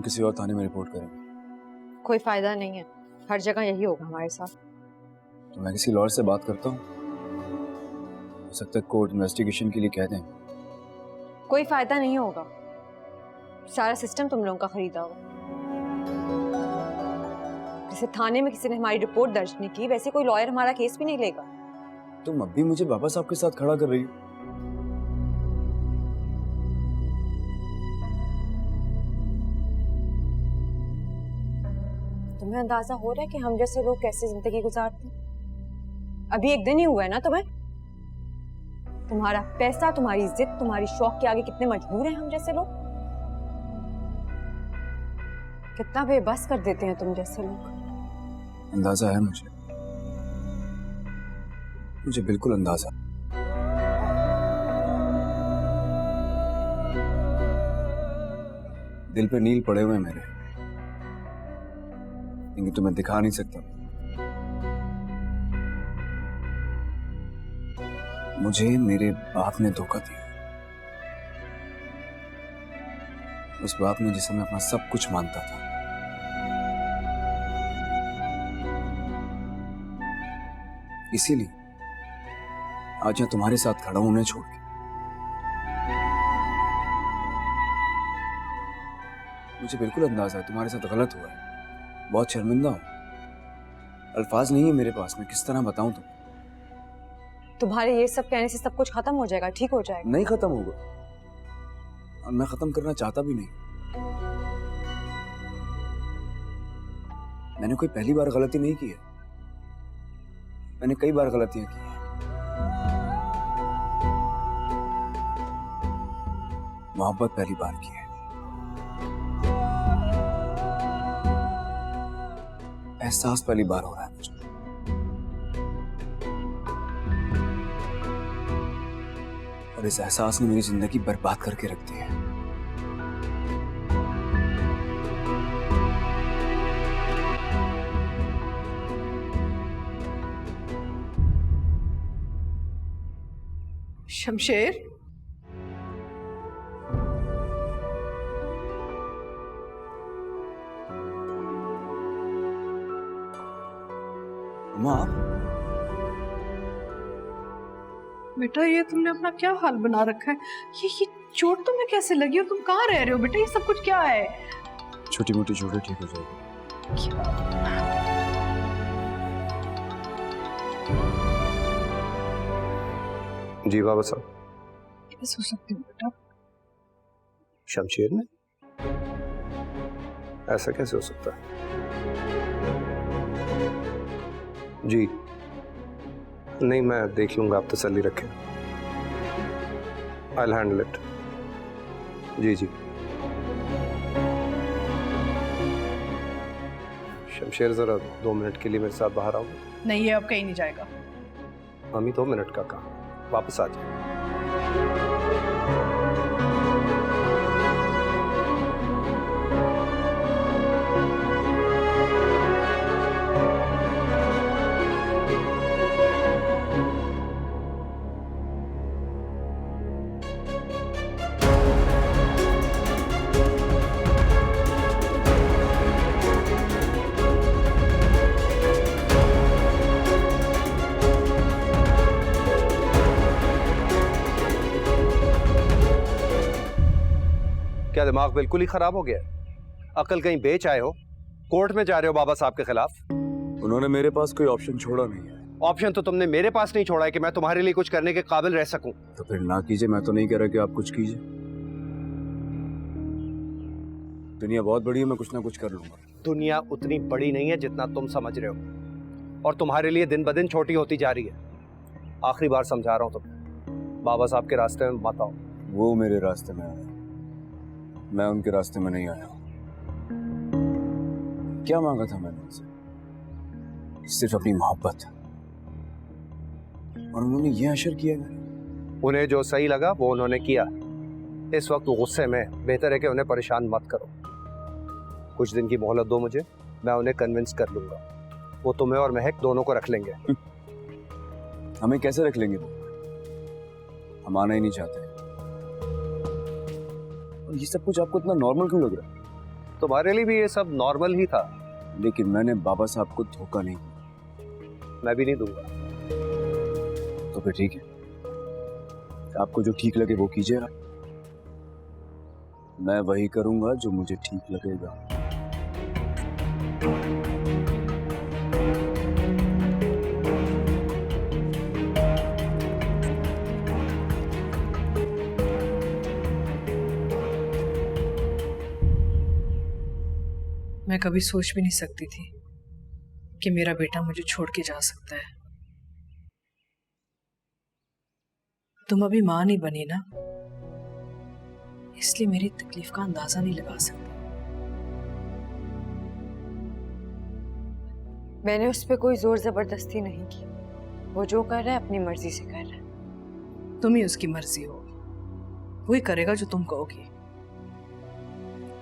किसी और थाने में रिपोर्ट करेंगे। कोई फायदा नहीं है, हर जगह यही होगा हमारे साथ। तो मैं किसी लॉयर से बात करता हूँ, हो सकता है कोर्ट इन्वेस्टिगेशन के लिए कह दें। कोई फायदा नहीं होगा, सारा सिस्टम तुम लोगों का खरीदा हुआ। जैसे थाने में किसी ने हमारी रिपोर्ट दर्ज नहीं की, वैसे कोई लॉयर हमारा केस भी नहीं लेगा। तुम अब भी मुझे बाबा साहब के साथ खड़ा कर रही हो। तुम्हें अंदाजा हो रहा है कि हम जैसे लोग कैसे जिंदगी गुजारते हैं? अभी एक दिन ही हुआ है ना तुम्हें। तुम्हारा पैसा, तुम्हारी जिद, तुम्हारी शौक के आगे कितने मजबूर हैं हम जैसे लोग। कितना बेबस कर देते हैं तुम जैसे लोग। अंदाजा है मुझे बिल्कुल अंदाजा। दिल पे नील पड़े हुए मेरे, लेकिन तुम्हें दिखा नहीं सकता। मुझे मेरे बाप ने धोखा दिया, उस बाप ने जिसे मैं अपना सब कुछ मानता था। इसीलिए आज मैं तुम्हारे साथ खड़ा हूं, उन्हें छोड़ के। मुझे बिल्कुल अंदाजा है तुम्हारे साथ गलत हुआ है, बहुत शर्मिंदा हूं। अल्फाज नहीं है मेरे पास, मैं किस तरह बताऊं तुम्हें। तुम्हारे ये सब कहने से सब कुछ खत्म हो जाएगा, ठीक हो जाएगा? नहीं खत्म होगा, और मैं खत्म करना चाहता भी नहीं। मैंने कोई पहली बार गलती नहीं की है, मैंने कई बार गलतियां की हैं। मोहब्बत पहली बार की है, एहसास पहली बार हो रहा है मुझे। और इस एहसास ने मेरी जिंदगी बर्बाद करके रख दी है। शमशेर, माँ, बेटा ये तुमने अपना क्या हाल बना रखा है? ये चोट तुम्हें कैसे लगी और तुम कहाँ रह रहे हो बेटा? ये सब कुछ क्या है? छोटी मोटी चोटें ठीक हो जाएगी। जी बाबा साहब। कैसे हो सकती है बेटा? शमशेर ने? ऐसा कैसे हो सकता है? जी नहीं, मैं देख लूंगा, आप तसल्ली रखें। I'll handle it। जी जी। शमशेर जरा 2 मिनट के लिए मेरे साथ बाहर आओ। नहीं, ये अब कहीं नहीं जाएगा। मम्मी 2 मिनट का काम, वापस आ जाए। क्या दिमाग बिल्कुल ही खराब हो गया? अकल कहीं बेच आए हो? कोर्ट में जा रहे हो बाबा साहब के खिलाफ? उन्होंने मेरे पास कोई ऑप्शन छोड़ा नहीं है। ऑप्शन तो तुमने मेरे पास नहीं छोड़ा है कि मैं तुम्हारे लिए कुछ करने के काबिल रह सकूं। तो फिर ना कीजिए, मैं तो नहीं कह रहा कि आप कुछ कीजिए। दुनिया बहुत बड़ी है, मैं कुछ ना कुछ कर लूंगा। दुनिया उतनी बड़ी नहीं है जितना तुम समझ रहे हो, और तुम्हारे लिए दिन ब दिन छोटी होती जा रही है। आखिरी बार समझा रहा हूं तुम्हें, बाबा साहब के रास्ते में मत आओ। वो मेरे रास्ते में आए, मैं उनके रास्ते में नहीं आया। क्या मांगा था मैंने उनसे? सिर्फ अपनी मोहब्बत, और उन्होंने ये अशर किया है। उन्हें जो सही लगा वो उन्होंने किया। इस वक्त गुस्से में बेहतर है कि उन्हें परेशान मत करो। कुछ दिन की मोहलत दो मुझे, मैं उन्हें कन्विंस कर लूंगा। वो तुम्हें और महक दोनों को रख लेंगे। हमें कैसे रख लेंगे वो? हम आना ही नहीं चाहते। और ये सब कुछ आपको इतना नॉर्मल क्यों लग रहा है? तुम्हारे लिए भी ये सब नॉर्मल ही था। लेकिन मैंने बाबा साहब को धोखा नहीं दिया। मैं भी नहीं दूंगा। तो फिर ठीक है, आपको जो ठीक लगे वो कीजिएगा। मैं वही करूंगा जो मुझे ठीक लगेगा। मैं कभी सोच भी नहीं सकती थी कि मेरा बेटा मुझे छोड़ के जा सकता है। तुम अभी मां नहीं बनी ना, इसलिए मेरी तकलीफ का अंदाजा नहीं लगा सकती। मैंने उस पर कोई जोर जबरदस्ती नहीं की। वो जो कर रहा है अपनी मर्जी से कर रहा है। तुम ही उसकी मर्जी हो, वही करेगा जो तुम कहोगी।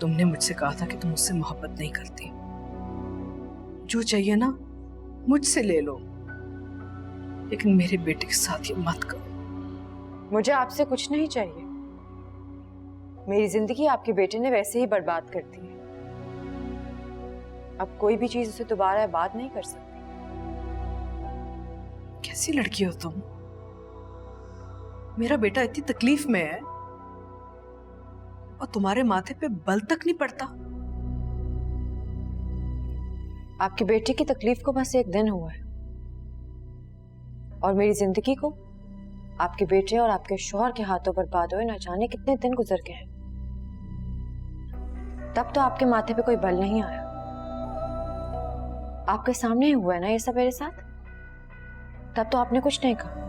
तुमने मुझसे कहा था कि तुम मुझसे मोहब्बत नहीं करती। जो चाहिए ना मुझसे ले लो, लेकिन मेरे बेटे के साथ ये मत करो। मुझे आपसे कुछ नहीं चाहिए। मेरी जिंदगी आपके बेटे ने वैसे ही बर्बाद कर दी है। अब कोई भी चीज उसे दोबारा आबाद नहीं कर सकती। कैसी लड़की हो तुम? मेरा बेटा इतनी तकलीफ में है और तुम्हारे माथे पे बल तक नहीं पड़ता। आपके बेटे की तकलीफ को बस एक दिन हुआ है, और मेरी जिंदगी को आपके बेटे और आपके शौहर के हाथों बर्बाद हुए ना जाने कितने दिन गुजर गए हैं। तब तो आपके माथे पे कोई बल नहीं आया। आपके सामने ही हुआ है ना ये सब मेरे साथ। तब तो आपने कुछ नहीं कहा।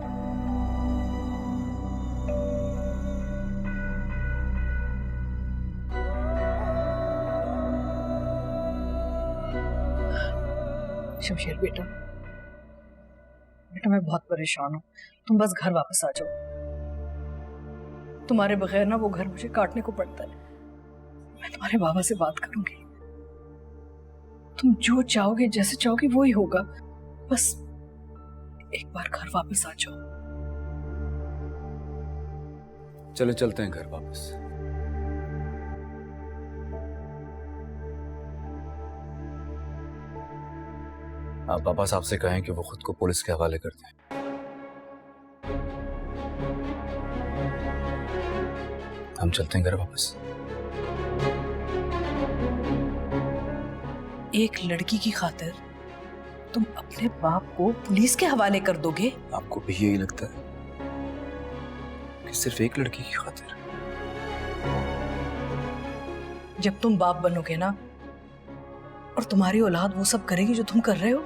शमशेर बेटा, मैं बहुत परेशान हूँ। तुम बस घर वापस आ जाओ। तुम्हारे बगैर ना वो घर मुझे काटने को पड़ता है। मैं तुम्हारे बाबा से बात करूंगी। तुम जो चाहोगे, जैसे चाहोगे वो ही होगा। बस एक बार घर वापस आ जाओ। चले चलते हैं घर वापस। आप पापा साहब से कहें कि वो खुद को पुलिस के हवाले कर दें। हम चलते हैं घर वापस। एक लड़की की खातिर तुम अपने बाप को पुलिस के हवाले कर दोगे? आपको भी यही लगता है कि सिर्फ एक लड़की की खातिर? जब तुम बाप बनोगे ना और तुम्हारी औलाद वो सब करेगी जो तुम कर रहे हो,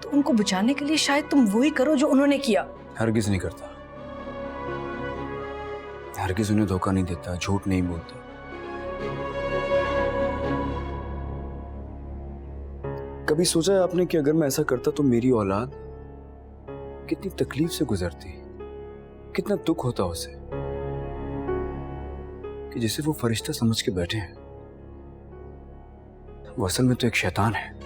तो उनको बचाने के लिए शायद तुम वही करो जो उन्होंने किया। हरगिज नहीं करता। हरगिज उन्हें धोखा नहीं देता, झूठ नहीं बोलता। कभी सोचा है आपने कि अगर मैं ऐसा करता तो मेरी औलाद कितनी तकलीफ से गुजरती, कितना दुख होता उसे कि जिसे वो फरिश्ता समझ के बैठे हैं, वो असल में तो एक शैतान है।